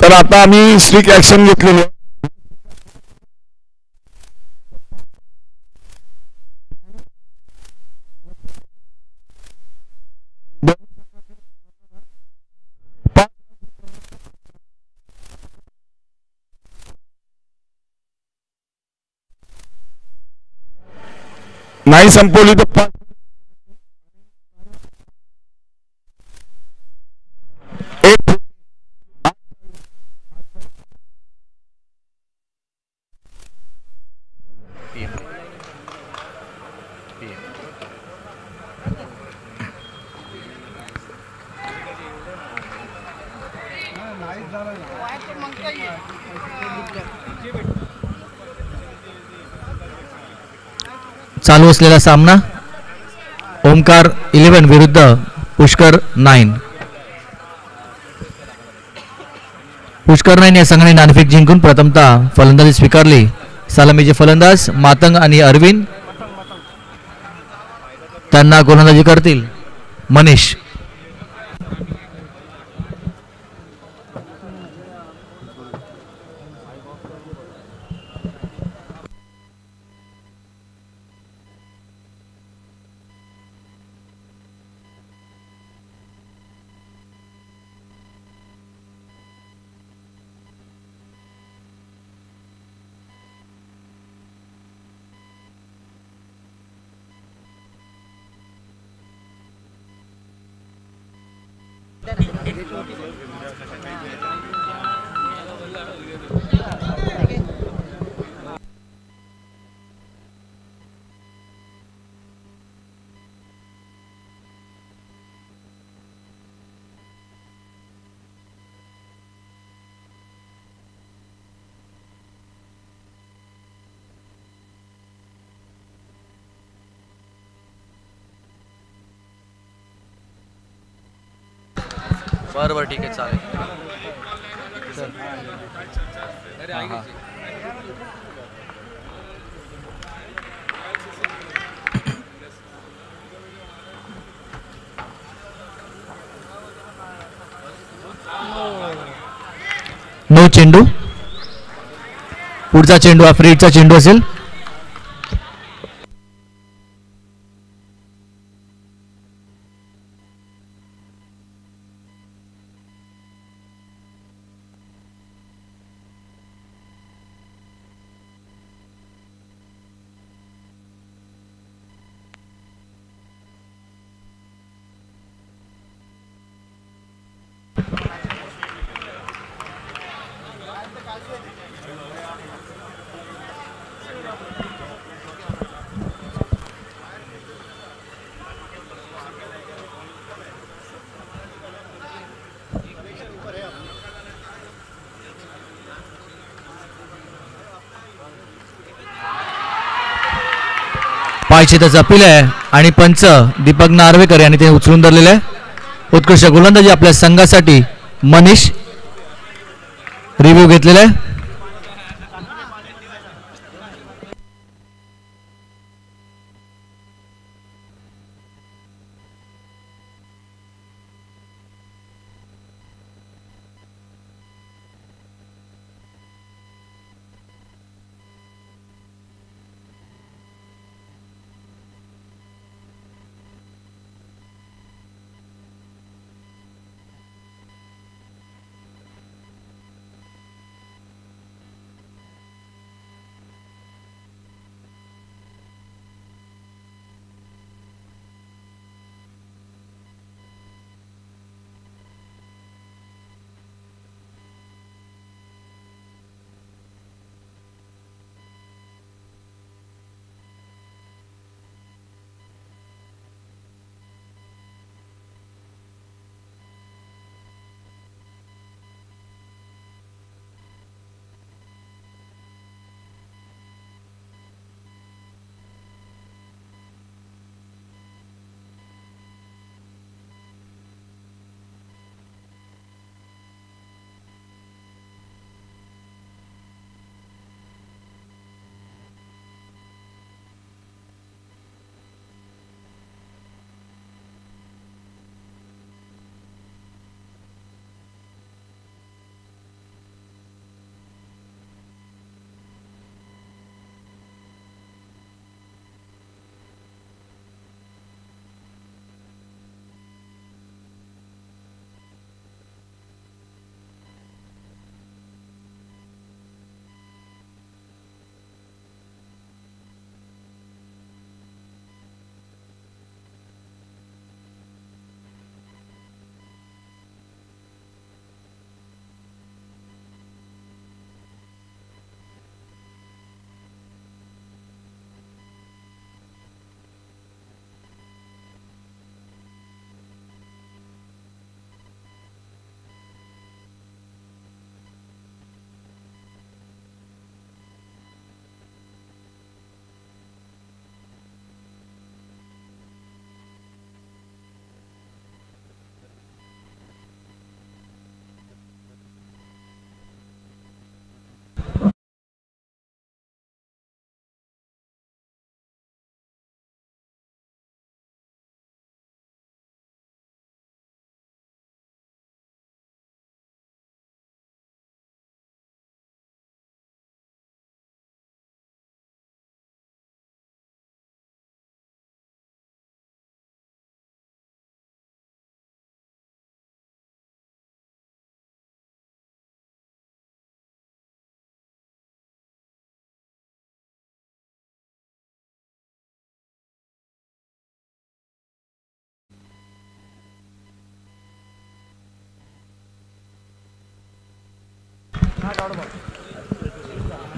तर आता आम्ही स्ट्रिक्ट ऍक्शन घेतलेली आहे. नाही संपवली तर 5 एक चालू असलेला सामना ओमकार 11 विरुद्ध पुष्कर 9. पुष्कर 9 या संघाने नाणेफेक जिंकून प्रथमतः फलंदाजी स्वीकारली. सलामीचे फलंदाज मातंग आणि अरविंद. त्यांना गोलंदाजी करतील मनीष. बरं ठीक आहे चालेल. नो चेंडू. पुढचा चेंडू आफ्रिकेचा चेंडू असेल. पायचे त्याचा अपील आहे आणि पंच दीपक नार्वेकर यांनी ते उचलून धरलेले आहे. उत्कृष्ट गोलंदाजी आपल्या संघासाठी मनीष रिव्ह्यू घेतलेला आहे.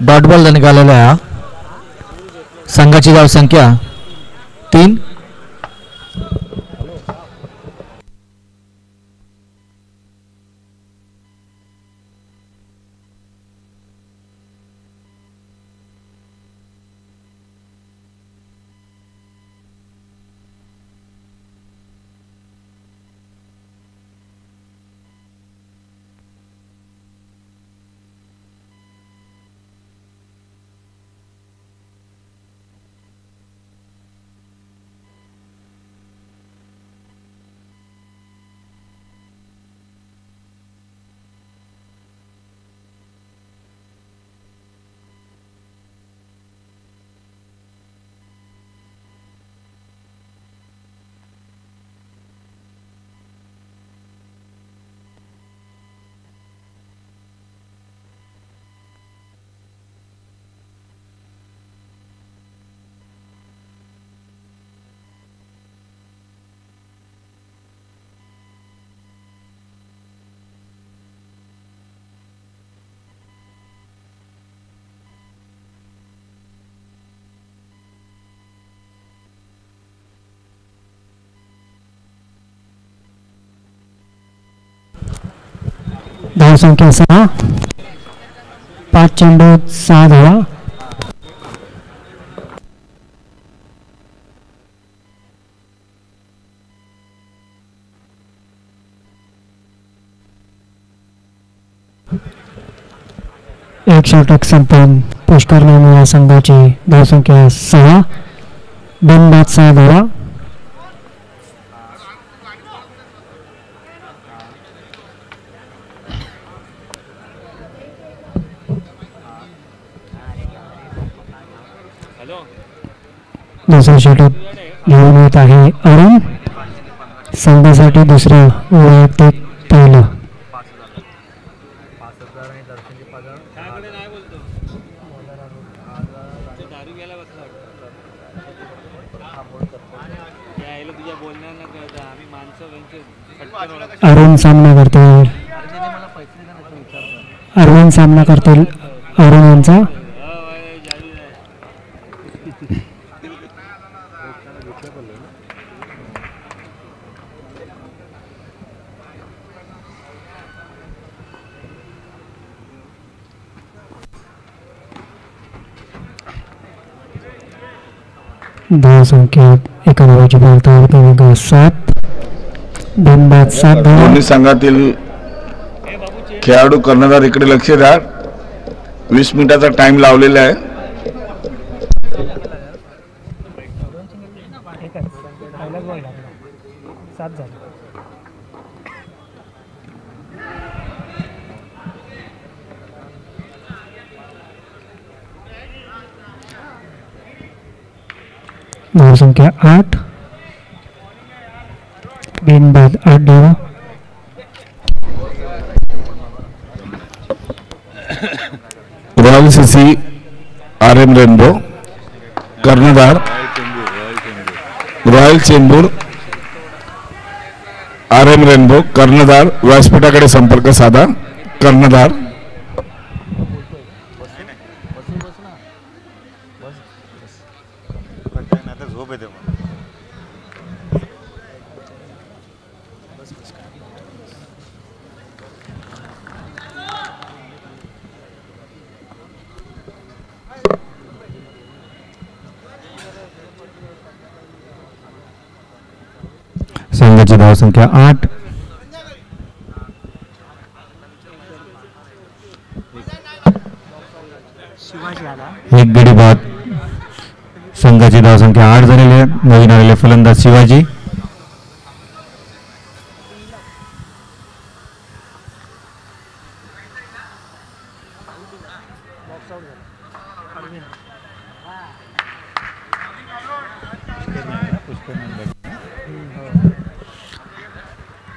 डॉट बॉल निघालेला आहे. संघाची धाव संख्या 3. धाव संख्या 6. 5 चेंडूत 6 धावा. एक षटक संपन्न पुष्कर नामे या संघाची धाव संख्या 6. बिनबाद 6 धावा. दुसरे षटक घेऊन येत आहे अरुण. संघासाठी दुसरं वैयक्तिक पहिलं. अरुण सामना करतील. अरविंद सामना करतील अरुण यांचा. धाव संख्या एका धावाची बोलता 7. बिनबाद 7 धावा. दोन्ही संघातील खेळाडू कर्णधार इकडे लक्ष द्या. 20 मिनिटाचा टाइम लावलेला आहे. धाव संख्या 8. बिनबाद 8 धावा. रॉयल सीसी RM रेनबो कर्णधार. रॉयल चेंबूर RM रेनबो कर्णधार. व्यासपीठाकडे संपर्क साधा. कर्णधार संघाची धाव संख्या 8. एक गडी बाद. संघाची धाव संख्या 8 झालेली आहे. नवीन आलेले फलंदाज शिवाजी.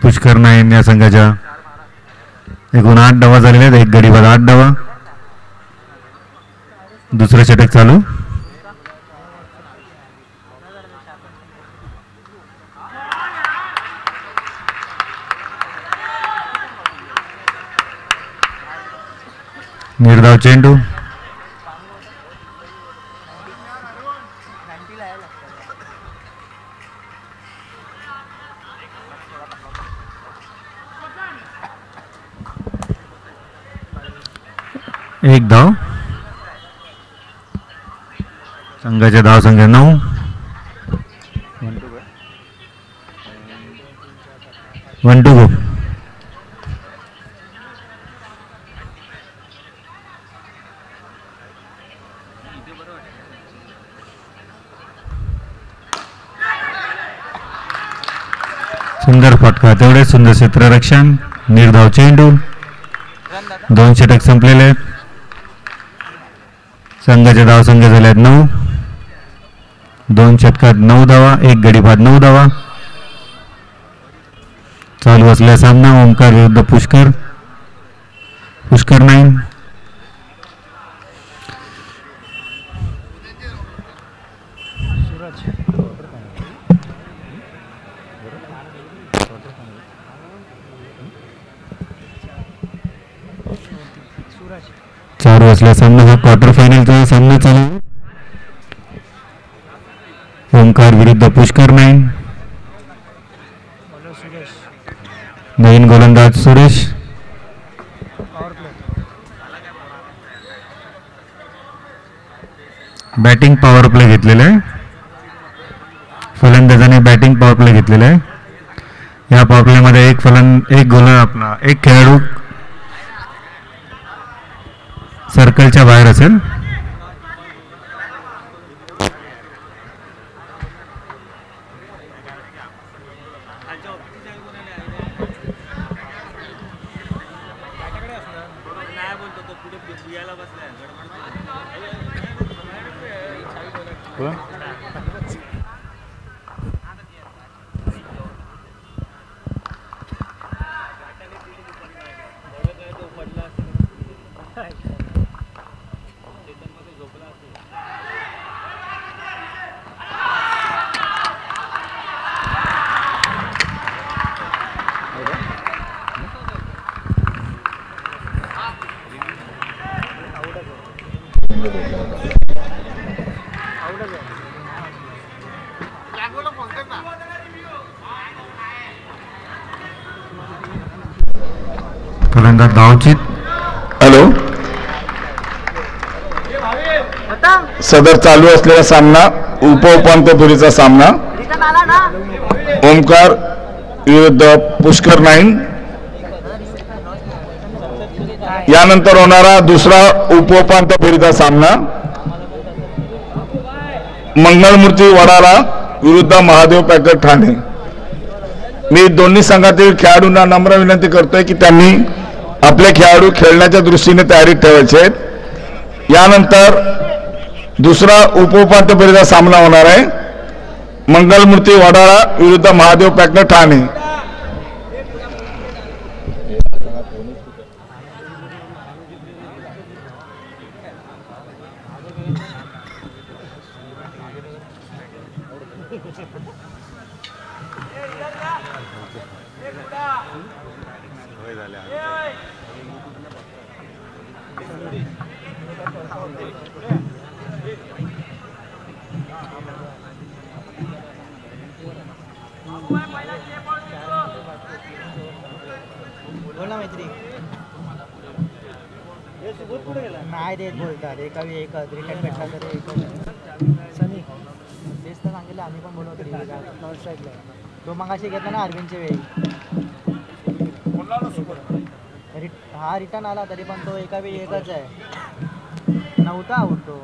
पुष्कर नाईन या संघाच्या एकूण 8 धावा झालेल्या आहेत. एक गडी बाद 8 धावा. दुसरं षटक चालू. निर्धाव चेंडू. एक धाव. संघाच्या धाव संख्या 9. One to go. सुंदर फटका, तेवढे सुंदर क्षेत्ररक्षण. निर्धाव चेंडू. 2 षटक संपलेले आहेत. संघाच्या धाव संख्या झाल्या 9. 2 षटकात 9 धावा, 1 गडी बाद 9 धावा. चालू असलेला सामना ओमकार विरुद्ध पुष्कर. पुष्कर 9. चालू असलेला सामना हा क्वार्टर फायनलचा सामना चालू आहे. ओमकार विरुद्ध पुष्कर 9. नवीन गोलंदाज सुरेश. बॅटिंग पॉवर प्ले घेतलेला आहे. फलंदाजाने बॅटिंग पॉवर प्ले घेतलेला आहे. या पॉवर प्लेमध्ये एक खेळाडू सर्कलच्या बाहेर असेल. फलंदाज धावचित. हॅलो. सदर चालू असलेला सामना उपउपांत्य फेरीचा सामना ओमकार विरुद्ध पुष्कर 9. यानंतर होणारा दुसरा उपउपांत्य फेरीचा सामना मंगळमूर्ती वडाळा विरुद्ध महादेव पॅकेट ठाणे. मी दोन्ही संघातील खेळाडूंना नम्र विनंती करतोय की त्यांनी आपले खेळाडू खेळण्याच्या दृष्टीने तयारीत ठेवायचे आहेत. यानंतर दुसरा उपउपांत्य फेरीचा सामना होणार आहे मंगळमूर्ती वडाळा विरुद्ध महादेव पॅकेट ठाणे. नाही देत बोलतात एका रिटर्न भेटला तर सनी तेच तर सांगितलं आम्ही पण बोलवतो नॉर्थ साईडला तो मगाशी घेतला ना अरविंदच्या वेळी हा रिटर्न आला तरी पण तो एका वेळी एकच आहे. नव्हता आउट तो.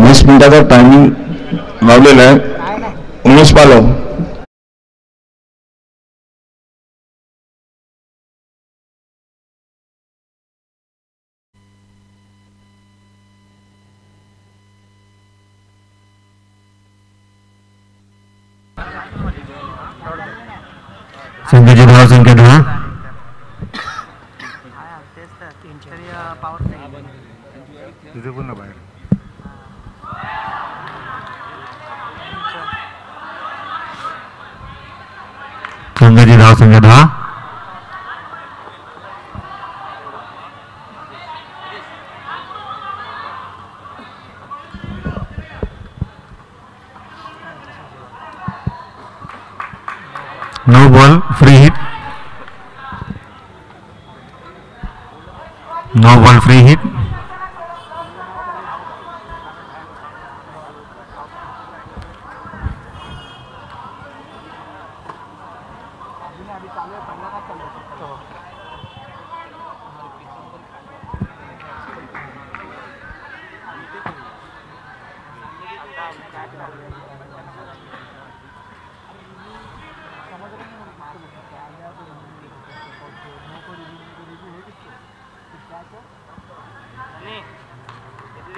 20 मिनिटाचा टायमिंग लावलेला आहे. काय नाही उमेश पालव. संघाची धाव संख्या 10. तेच तर पॉवर तुझे पण बाहेर. संघाची धाव संख्या 10. No ball free hit. No ball free hit.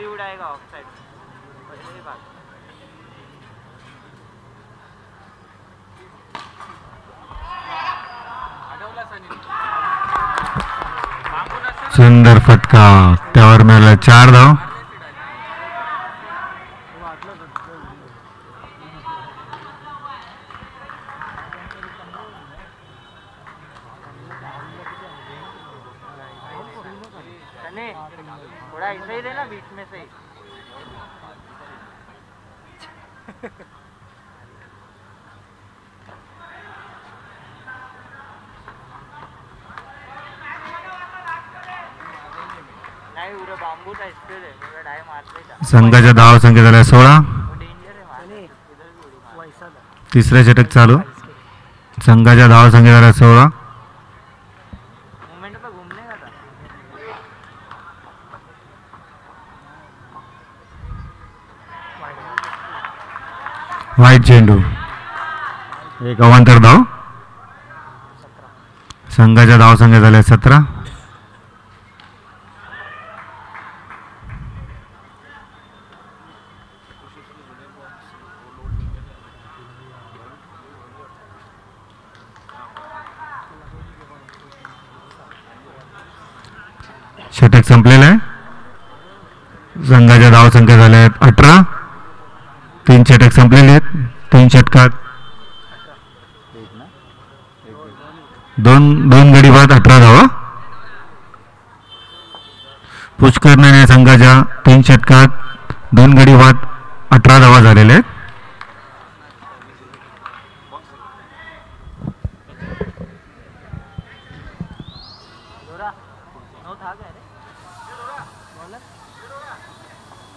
उड़ाएगा ऑफ साइड पहले बात. सुंदर फटका. त्यावर मिळाला 4 धाव. थोड़ा ऐसा ही रहना बीच में से. नाही उरे बांबूचा स्पीड आहे म्हणजे डाय मारता. संघाच्या धाव संख्या झाल्या 16. डेंजर आहे मारणे. वैसा तिसरे षटक चालू. संघाच्या धाव संख्या झाल्या 16. मोमेंट पे घूमने का था. वाईट चेंडू. एक अवांतर धाव. संघाच्या धाव संख्या झाल्या 17. षटक संपलेलं आहे. संघाच्या धाव संख्या झाल्या आहेत 18. 3 षटक संपलेले आहेत. 3 षटकात 2 गडी बाद 18 धावा. पुष्करने संघाच्या 3 षटकात 2 गडी बाद 18 धावा झालेले आहेत.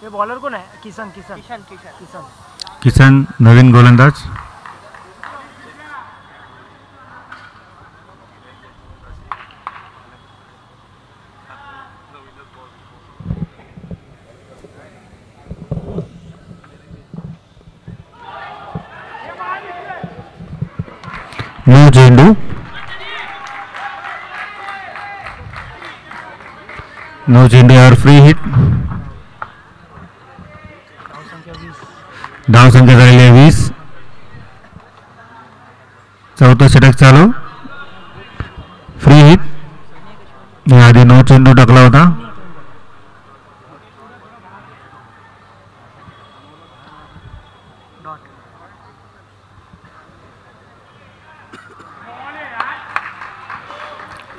ये बॉलर कौन है. किशन किशन किशन किशन किशन किसन नवीन गोलंदाज. नो चेंडू. नो चेंडू और फ्री हिट. धाव संख्या झालेली आहे 20. चौथं षटक चालू. Free hit. आधी नो चेंडू टाकला होता.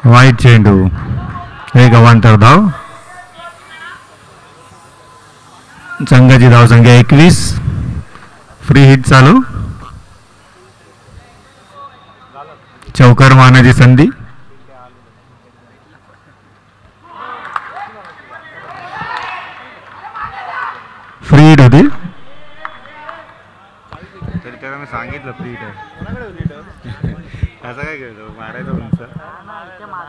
वाईट चेंडू. एक अवांतर धाव. संघाची धाव संख्या 21. फ्री हिट चालू. चौकार मारण्याची संधी. फ्री हिट होती. तरी त्याला मी सांगितलं फ्री हिट आहे. असं काय करतो मारायचं उंच.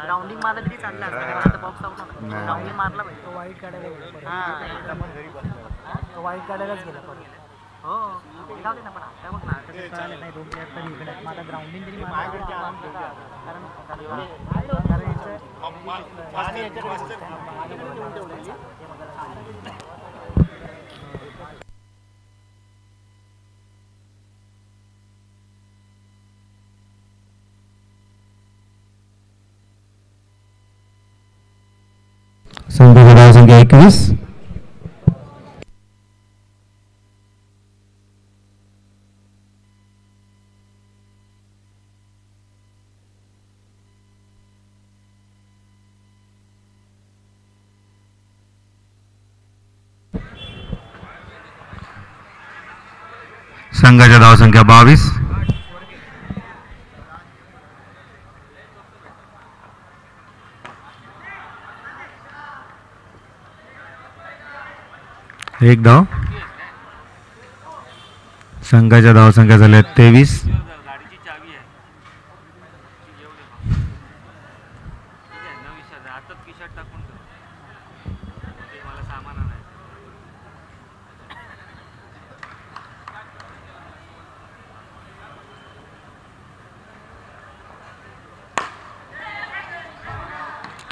ग्राउंडिंग मारलं तरी चाललं असतं. बॉक्स आउट होता. ग्राउंडिंग मारला पाहिजे. वाईट काढायला गेला. हां वाईट काढायलाच गेला परत. हो जाऊ दे ना पण आता बघ ना कसं कळालं नाही. 2 प्लेयर तरी इकडे आहेत. मग आता ग्राउंडिंग तरी मारलं संघाची धाव संख्या 21. संघाच्या धाव संख्या 22. एक धाव. संघाच्या धावसंख्या झाल्या 23.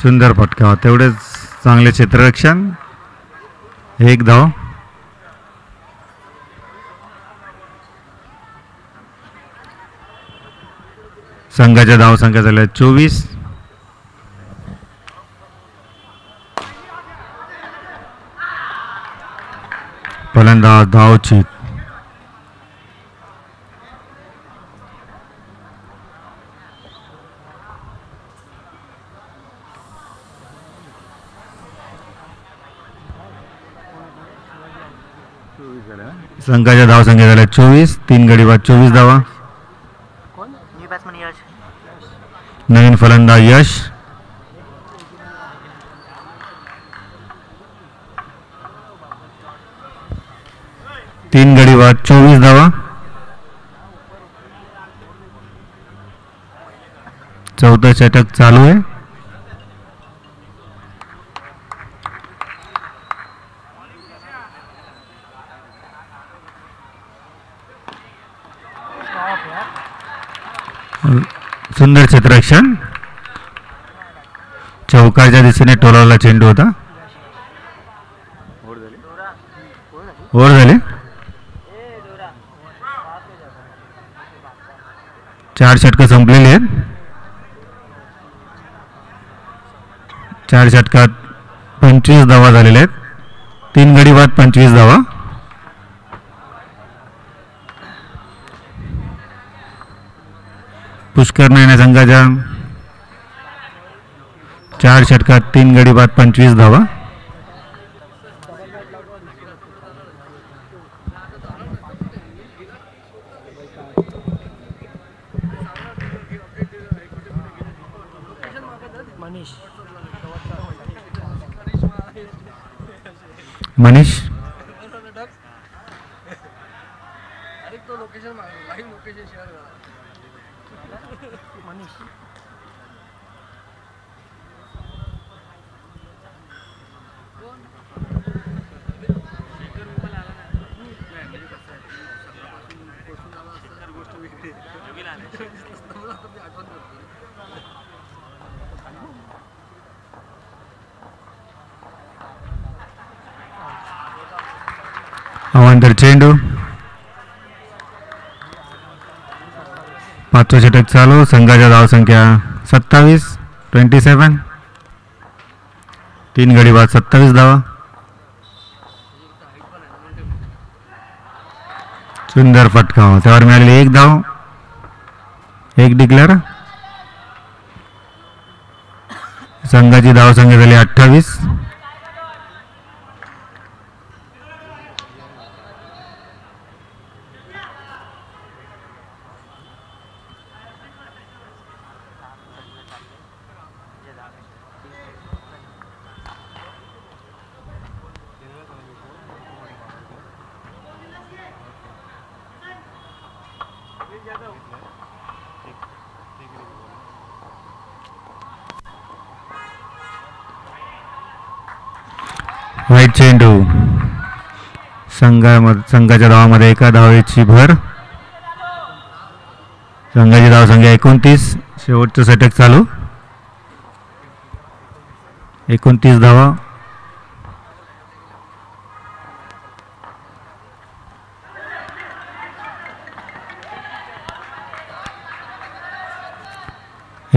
सुंदर फटका. तेवढेच चांगले क्षेत्ररक्षण. एक धाव. संघाच्या धावसंख्या झाल्या 24. फलंदाज धावचीत. संघाच्या धावसंख्या झाल्या 24. 3 गडी बाद 24 धावा. कोण न्यू बॅट्समन यश. नवीन फलंदाज यश. तीन गडी बाद 24 धावा. चौथं षटक चालू आहे. सुंदर क्षेत्ररक्षण. चौकारच्या दिशेने टोलावला चेंडू होता. ओव्हर झाली. 4 षटकं संपलेली आहेत. 4 षटकात 25 धावा झालेल्या आहेत. 3 गडी बाद 25 धावा. पुष्कर नायना संघाच्या 4 षटकात 3 गडी बाद 25 धावा. मनीष. अवांतर चेंडू. 5वा षटक चालू. संघाच्या धावसंख्या 27. 27. 3 गडी बाद 27 धावा. सुंदर फटका. त्यावर मिळालेली 1 धाव. 1 डिक्लेअर. संघाची धावसंख्या झाली 28. वाईट चेंडू. संघाच्या धावामध्ये 1 धावेची भर. संघाची धावसंख्या 29. शेवटचं षटक चालू. 29 धावा.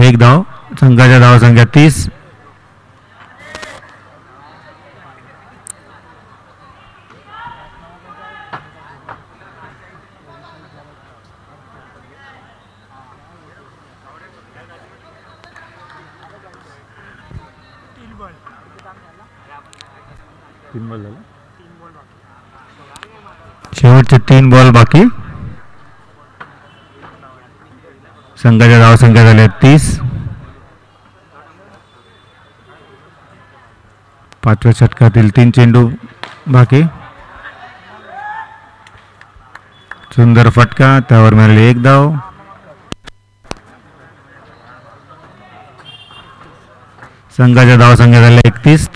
एक धाव. संघाच्या धावसंख्या 30. शेवटचे 3 बॉल बाकी. संघाच्या धावसंख्या झाल्या 30. 5व्या षटकातील 3 चेंडू बाकी. सुंदर फटका, त्यावर मिळाली 1 धाव. संघाच्या धावसंख्या झाल्या 31.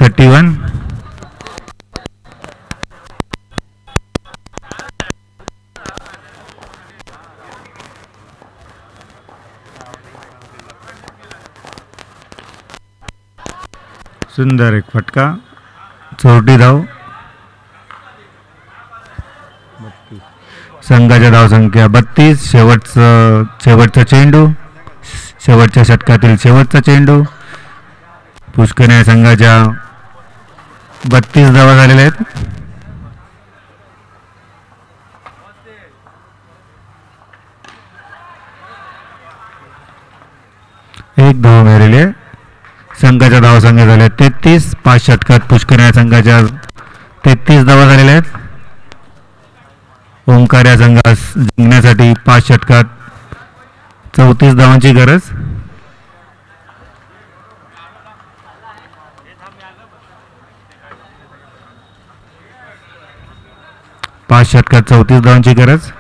सुंदर एक फटका, 34 धाव. संघाच्या धावसंख्या 32. शेवटचा चेंडू, शेवटच्या षटकातील शेवटचा चेंडू. पुष्कर या संघाच्या 32 धावा झालेल्या आहेत. एक धाव मिळालेली आहे. संघाच्या धावसंख्या झाल्या 33. 5 षटकात पुष्कर या संघाच्या 33 धावा झालेल्या आहेत. ओंकार या संघास जिंकण्यासाठी 5 षटकात 34 धावांची गरज. पाच षटकात 34 धावांची गरज.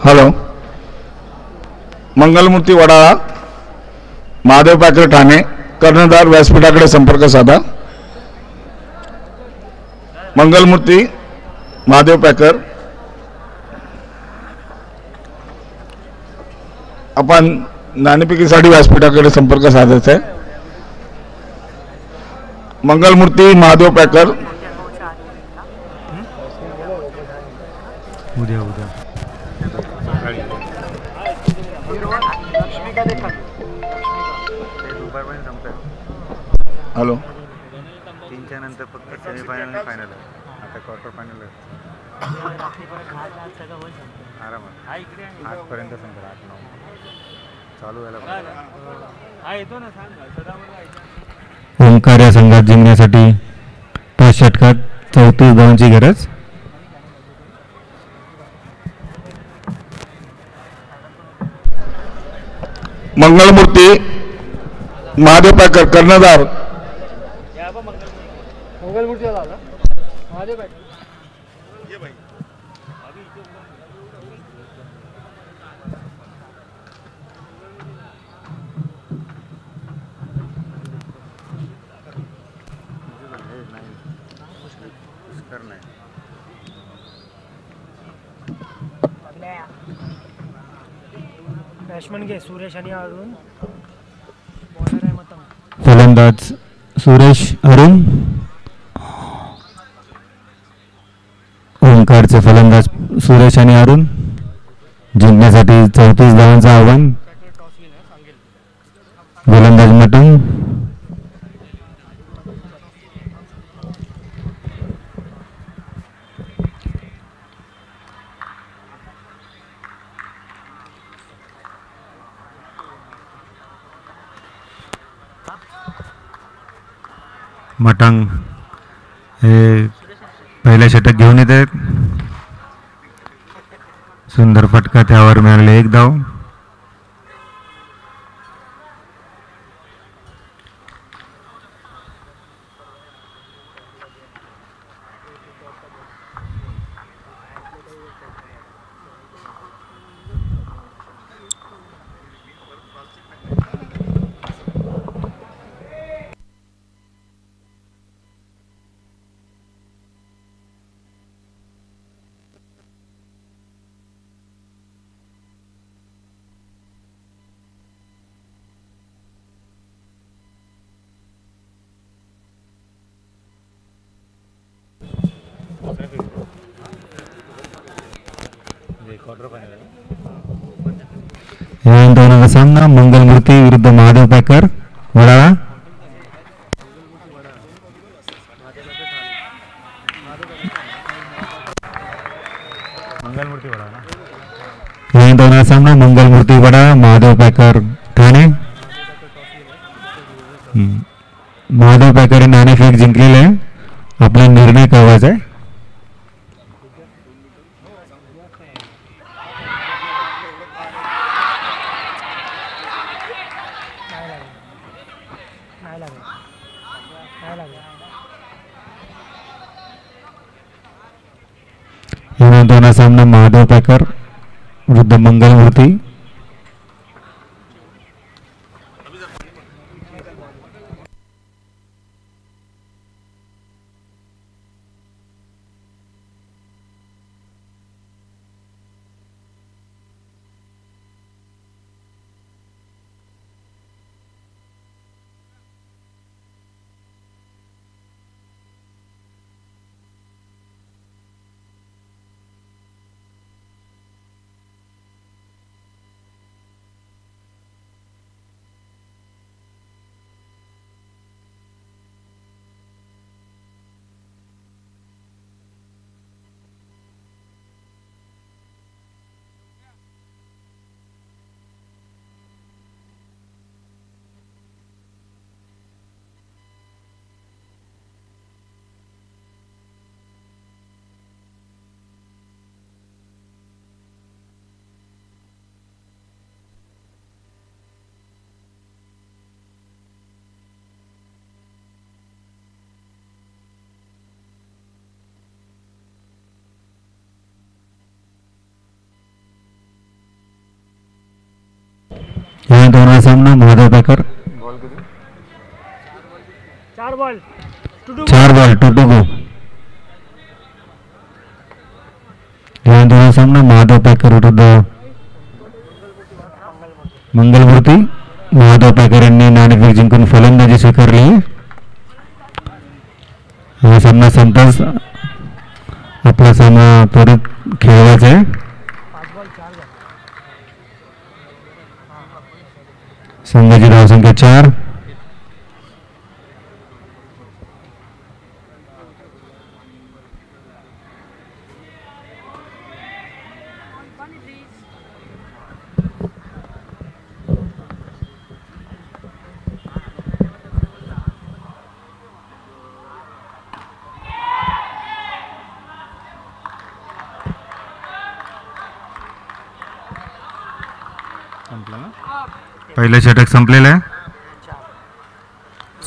हॅलो, मंगलमूर्ती वडाळा, महादेव पॅकर ठाणे, कर्णधार व्यासपीठाकडे संपर्क साधा. मंगलमूर्ती, महादेव पॅकर, आपण नाणेफेकीसाठी व्यासपीठाकडे संपर्क साधायचा आहे. मंगलमूर्ती, महादेव पॅकर. उद्या दुपारपर्यंत संपतात. हॅलो, 3च्या नंतर फक्त सेमीफायनल आणि फायनल आहे. आता क्वार्टर फायनल आहे. आरामात 8पर्यंत संपतात. 8-9 चालू व्हायला पाहिजे. ओंकार या संघात जिंकण्यासाठी 5 षटकात 34 धावांची गरज. मंगलमूर्ती, महादेव पॅकर, कर्णधार. बॅट्समन घे सुरेश आणि अरुण. बॉलर आहे मतम. फलंदाज सुरेश अरुण. ओंकारचे फलंदाज सुरेश आणि अरुण. जिंकण्यासाठी 34 धावांचं आव्हान. गोलंदाज मटन. मटांग हे पहिल्या षटक घेऊन येत आहेत. सुंदर फटका, त्यावर मिळाले 1 धाव. या सामना मंगलमूर्ती विरुद्ध महादेव पॅकर वडाळा. या सामना मंगलमूर्ती वडाळा, महादेव पॅकर ठाणे. महादेव पॅकर नाणेफेक जिंकलेले आहे. आपला निर्णय कळवायचा आहे. यानंतर होणार सामना महादेव पॅकर विरुद्ध मंगलमूर्ती. यानंतर होणार सामना Mahadev Packer. 4 ball 2 to go. यानंतर होणार सामना महादेव पॅकर विरुद्ध मंगलमूर्ती. महादेव पॅकर यांनी नाणेफेक जिंकून फलंदाजी स्वीकारली. हा सामना संपताच आपला सामना त्वरित खेळवायचा आहे. संघाची धावसंख्या 4. पहिलं षटक संपलेलं आहे.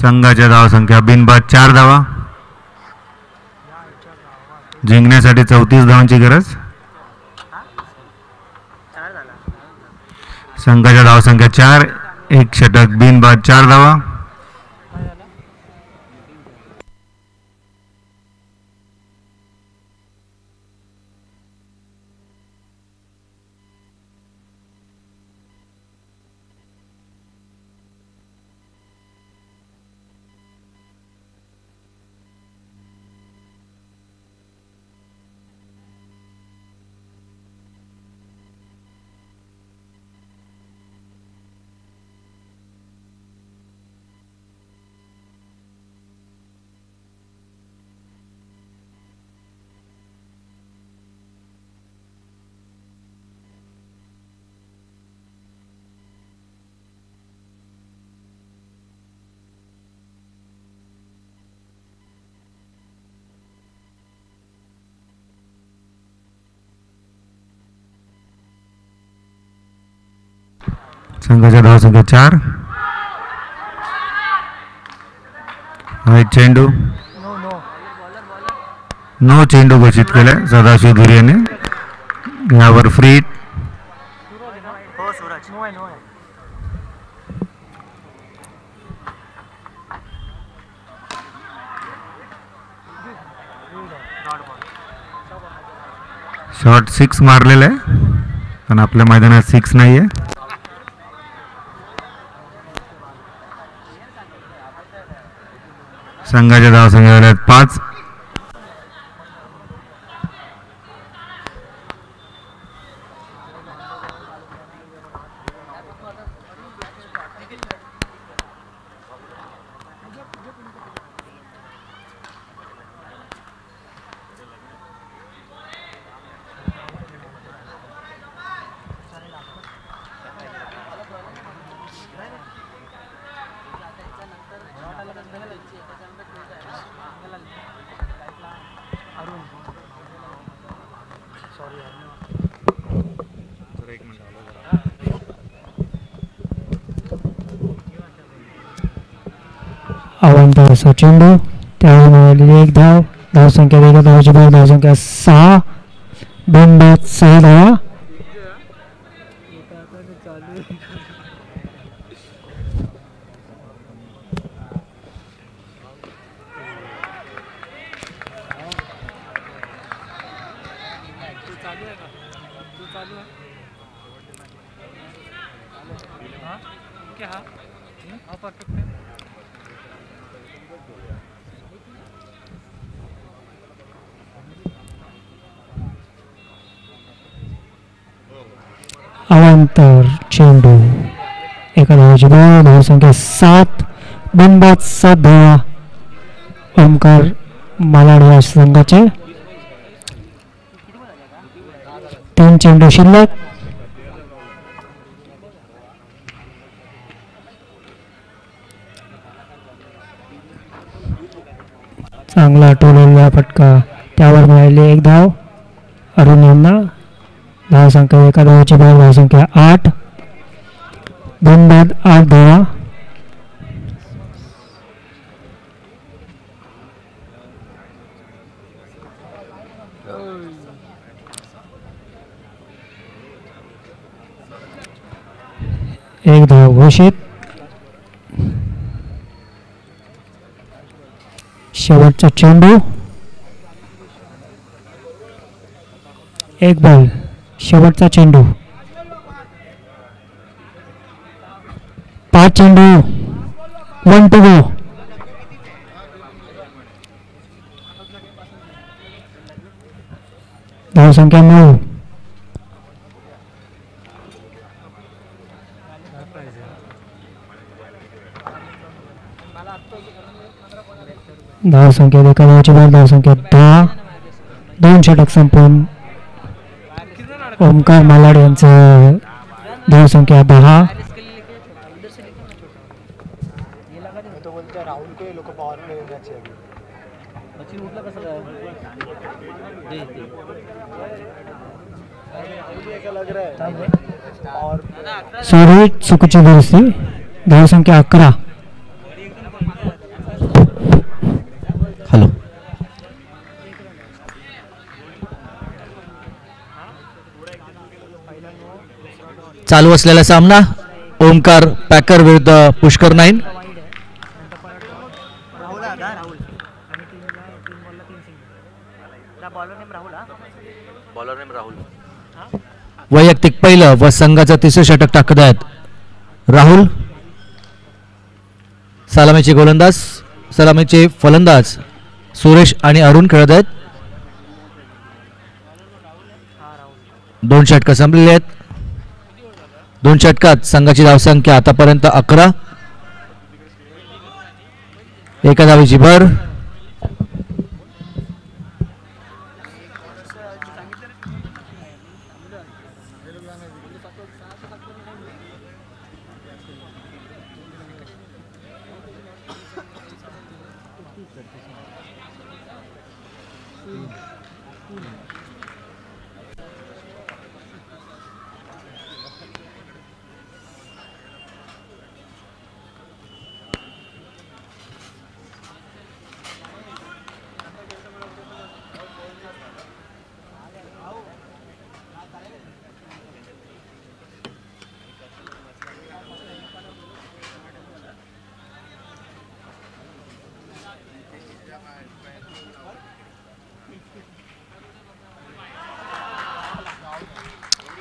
संघाच्या धावसंख्या बिनबाद 4 धावा. जिंकण्यासाठी 34 धावांची गरज. संघाच्या धावसंख्या 4. एक षटक बिनबाद 4 धावा. संघाच्या धावसंख्या 4. हा एक चेंडू नो चेंडू घोषित केलाय सदाशिव धुरी याने. यावर फ्री हिट. शॉट 6 मारलेला आहे पण आपल्या मैदानात 6 नाही आहे. संघाच्या धावसंख्या झाल्या 5. असा चेंडू त्यावेळी मिळालेली 1 धाव. धावसंख्या 2 धावाची भर. धावसंख्या 6. 2 बाद 6 धावा. अवांतर चेंडू एका धावेची बळ. धावसंख्या 7. 2 बाद 7 धावा ओमकार मालाड या संघाचे. 3 चेंडू शिल्लक. चांगला टोललेला फटका त्यावर मिळाली 1 धाव अरुण यांना. धावसंख्या एका धावेची बळ. धावसंख्या 8. 2 बाद 8 धावा. एक धाव घोषित. शेवटचा चेंडू. एक बॉल. शेवटचा चेंडू. 5 चेंडू. 1 to go. धावसंख्या 9. धावसंख्या एका धावाची बळ. धावसंख्या 10. 2 षटक संपवून ओमकार मालाड यांचं धावसंख्या 10. सॉरी चुकीची दुरुस्ती. धावसंख्या 11. हॅलो. चालू असलेला सामना ओमकार पॅकर विरुद्ध पुष्कर नाईन. वैयक्तिक पहिलं व संघाचं तिसरं षटक टाकत आहेत राहुल. सलामीचे गोलंदाज सलामीचे फलंदाज सुरेश आणि अरुण खेळत आहेत. 2 षटकं संपलेली आहेत. 2 षटकात संघाची धावसंख्या आतापर्यंत 11. एका धावेची भर.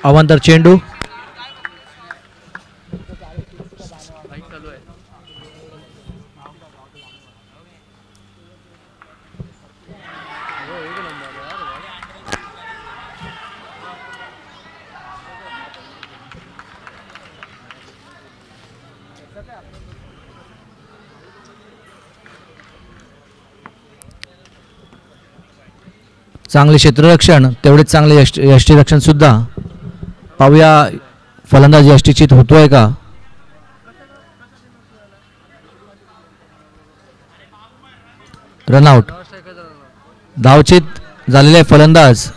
अवांतर चेंडू. चांगले क्षेत्ररक्षण तेवढेच चांगले यष्टीरक्षण सुद्धा. पाहूया फलंदाज यष्टीचित होतोय का. रनआउट. धावचित झालेले फलंदाज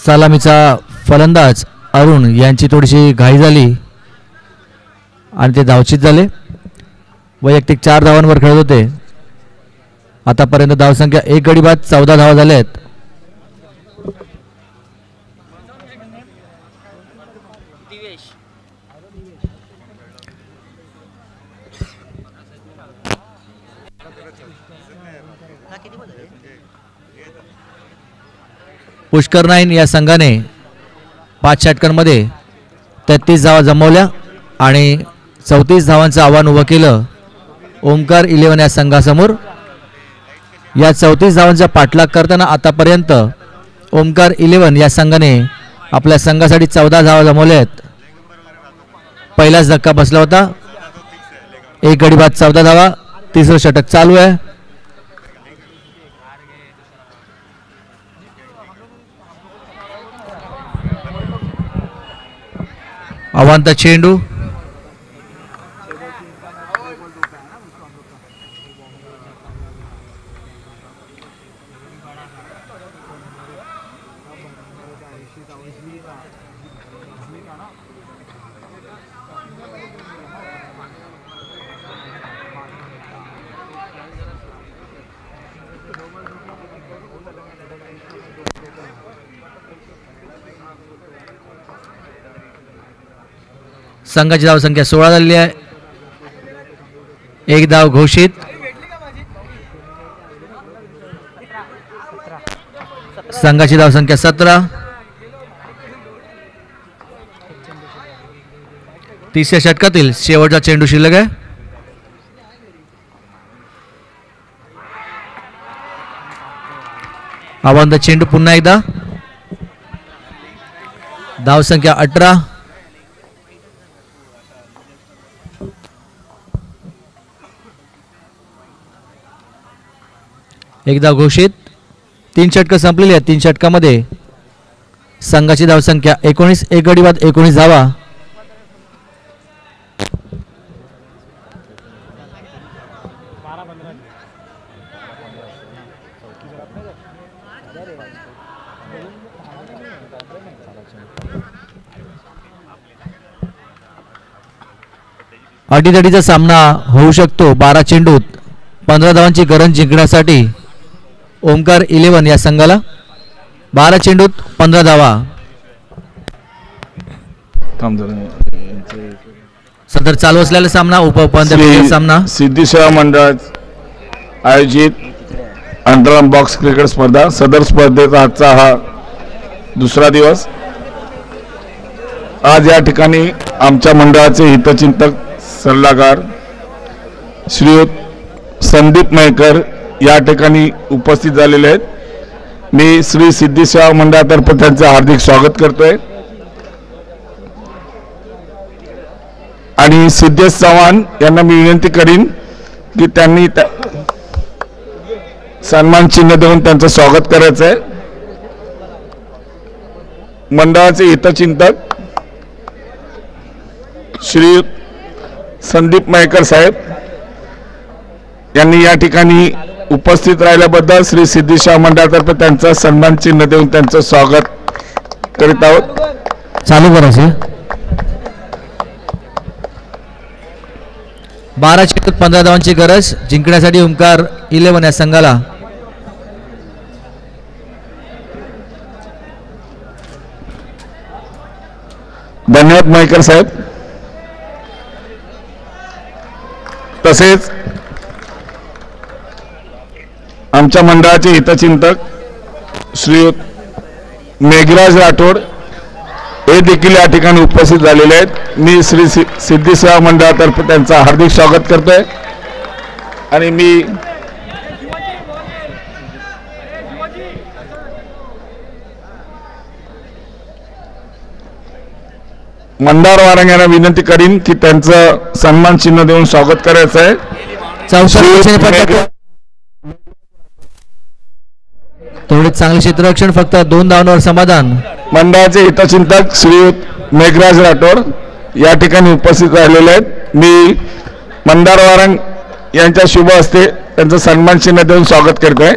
सलामीचा फलंदाज अरुण यांची थोडीशी घाई झाली आणि ते धावचित झाले. वैयक्तिक 4 धावांवर खेळत होते. आतापर्यंत धावसंख्या 1 गडी बाद 14 धावा झाल्या आहेत. पुष्कर नाईन या संघाने 5 षटकांमध्ये 33 धावा जमवल्या आणि 34 धावांचं आव्हान उभं केलं ओमकार 11 या संघासमोर. या 34 धावांचा पाठलाग करताना आतापर्यंत ओमकार 11 या संघाने आपल्या संघासाठी 14 धावा जमवल्या आहेत. पहिलाच धक्का बसला होता. 1 गडी बाद 14 धावा. तिसरं षटक चालू आहे. अवांतर चेंडू. संघाची धावसंख्या 16 झालेली आहे. 1 धाव घोषित. संघाची धावसंख्या 17. तिसऱ्या षटकातील शेवटचा चेंडू शिल्लक आहे. आव्हान चेंडू पुन्हा एकदा. धावसंख्या 18. एकदा घोषित. 3 षटकं संपलेली आहेत. 3 षटकामध्ये संघाची धावसंख्या 19. 1 गडी बाद 19 धावा. अटीतटीचा सामना होऊ शकतो. 12 चेंडूत 15 धावांची गरज जिंकण्यासाठी ओमकार 11 या संघाला. 12 चेंडूत 15 धावा. सदर चालू असलेला सामना उपउपांत्य सामना सिद्धी सेवा मंडळ आयोजित अंतराम बॉक्स क्रिकेट स्पर्धा. सदर स्पर्धेचा आजचा हा दुसरा दिवस. आज या ठिकाणी आमच्या मंडळाचे हितचिंतक सल्लागार श्रीयुत संदीप मयेकर या ठिकाणी उपस्थित झालेले आहेत. मी श्री सिद्धी सेवा मंडळातर्फे त्यांचे हार्दिक स्वागत करतोय. आणि सिद्धेश चव्हाण यांना मी विनंती करीन की त्यांनी सन्मान चिन्ह देऊन त्यांचं स्वागत करायचं आहे. मंडळाचे हितचिंतक श्री संदीप मयेकर साहेब यांनी या ठिकाणी उपस्थित राहिल्याबद्दल श्री सिद्धी सेवा मंडळातर्फे त्यांचं सन्मान चिन्ह देऊन त्यांचं स्वागत करीत आहोत. चालू करायचं. 12 चेंडूत 15 धावांची गरज जिंकण्यासाठी ओमकार 11 या संघाला. धन्यवाद मयेकर साहेब. तसेच आमच्या मंडळाचे हितचिंतक श्रीयुत मेघराज राठोड हे देखील या ठिकाणी उपस्थित झालेले आहेत. मी श्री सिद्धी सेवा मंडळातर्फे त्यांचं हार्दिक स्वागत करतोय. आणि मी मंदार वारंग यांना विनंती करीन की त्यांचं सन्मान चिन्ह देऊन स्वागत करायचं आहे. तेवढे चांगले क्षेत्ररक्षण. फक्त 2 धावांवर समाधान. मंडळाचे हितचिंतक श्रीयुत मेघराज राठोड या ठिकाणी उपस्थित राहिलेले आहेत. मी मंदार वारंग यांच्या शुभ हस्ते त्यांचं सन्मान चिन्ह देऊन स्वागत करतोय.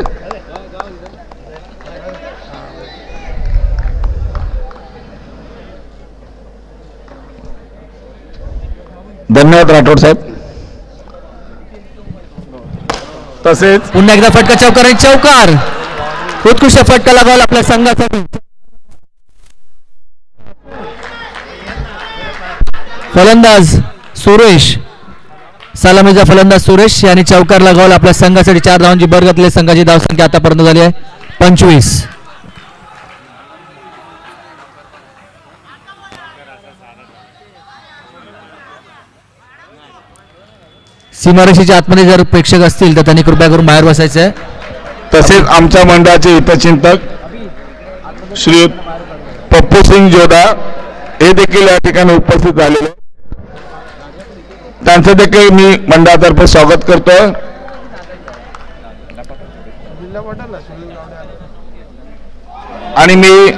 धन्यवाद राठोड साहेब. तसेच पुन्हा एकदा फटका चौकार आणि चौकार. उत्कृष्ट फटका लगावला आपल्या संघासाठी. फलंदाज सुरेश, सलामीचा फलंदाज सुरेश यांनी चौकार लगावला आपल्या संघासाठी. 4 धावांची भर घातली. संघाची धावसंख्या आतापर्यंत झाली आहे 25. सीमारेषेच्या आतमध्ये जर प्रेक्षक असतील तर त्यांनी कृपया करून बाहेर बसायचं आहे. तसेच आमच्या मंडळाचे हितचिंतक श्री पप्पू सिंग जोधा हे देखील या ठिकाणी उपस्थित झालेले, त्यांचं देखील मी मंडळातर्फे स्वागत करतो. आणि मी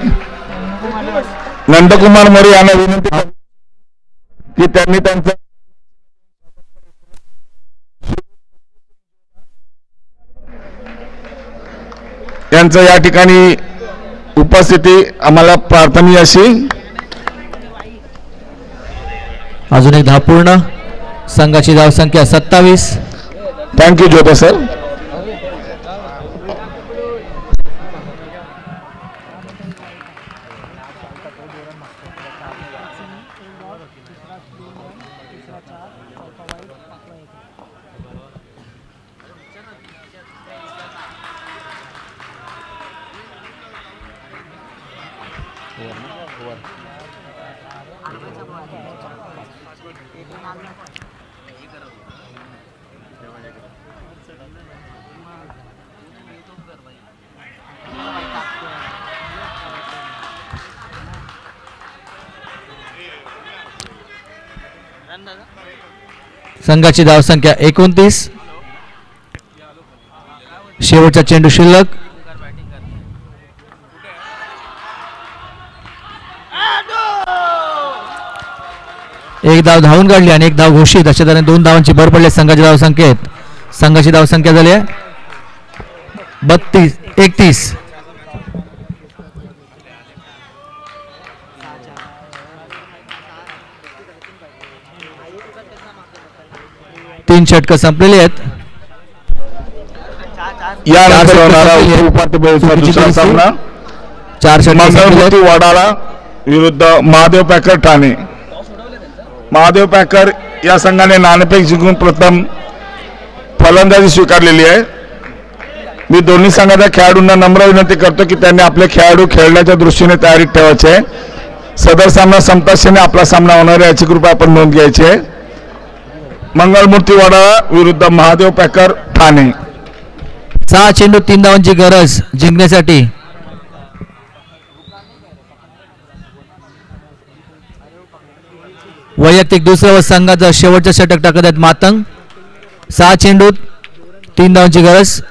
नंदकुमार मोरे यांना विनंती करतो की त्यांनी त्यांचं यांचं या ठिकाणी उपस्थिती आम्हाला प्रार्थनीय अशी. अजून एक धाव पूर्ण. संघाची धावसंख्या 27. Thank you Jodha sir. संघाची धावसंख्या 29. शेवटचा चेंडू शिल्लक. एक धाव धावून काढली आणि एक धाव घोषित. अशा तऱ्हेने 2 धावांची भर पडली संघाच्या धावसंख्येत. संघाची धावसंख्या झाली आहे 31. 3 षटकं संपलेली आहेत. यानंतर होणारा उपांत्यपूर्व दुसरा सामना 4 षटकं मंगळमूर्ती वडाळा विरुद्ध महादेव पॅकर ठाणे. महादेव पॅकर या संघाने नाणेफेक जिंकून प्रथम फलंदाजी स्वीकारलेली आहे. मी दोन्ही संघाच्या खेळाडूंना नम्र विनंती करतो की त्यांनी आपले खेळाडू खेळण्याच्या दृष्टीने तयारीत ठेवायचे. सदर सामना समताक्षेने आपला सामना होणार आहे याची कृपया आपण नोंद घ्यायची आहे. मंगळमूर्ती वडाळा विरुद्ध महादेव पॅकर ठाणे. 6 चेंडू 3 धावांची गरज जिंकण्यासाठी. वैयक्तिक दुसरं व संघाचं शेवटचं षटक टाकत आहेत मातंग. 6 चेंडू 3 धावांची गरज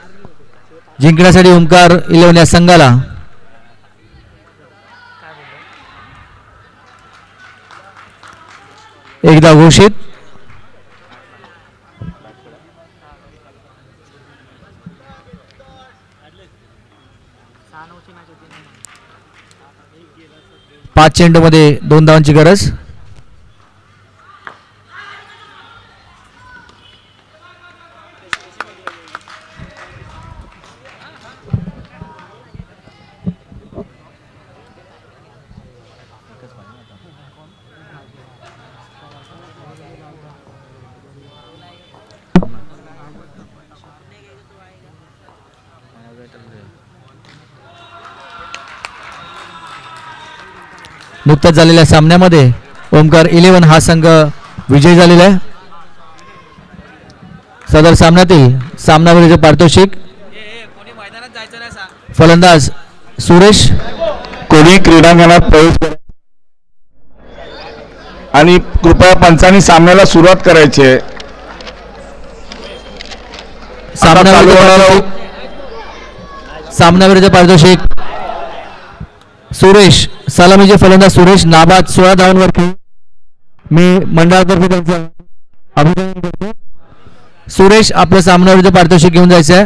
जिंकण्यासाठी ओमकार 11 या संघाला. एकदा घोषित. पाच चेंडू मध्ये 2 धावांची गरज. नुकत्याच झालेल्या सामन्यामध्ये ओमकार 11 हा संघ विजयी झालेला आहे. सदर सामन्यातील सामनावीराचे पारितोषिक फलंदाज सुरेश कोणी क्रीडांगणात प्रवेश करा आणि कृपया पंचांनी सामन्याला सुरुवात करायची आहे. सामनावीराचे पारितोषिक सुरेश, सलामीचे फलंदाज सुरेश नाबाद 16 धावांवरती. मी मंडळातर्फे त्यांचं अभिनंदन करतो. सुरेश आपलं सामनावीराचे पारितोषिक घेऊन जायचं आहे.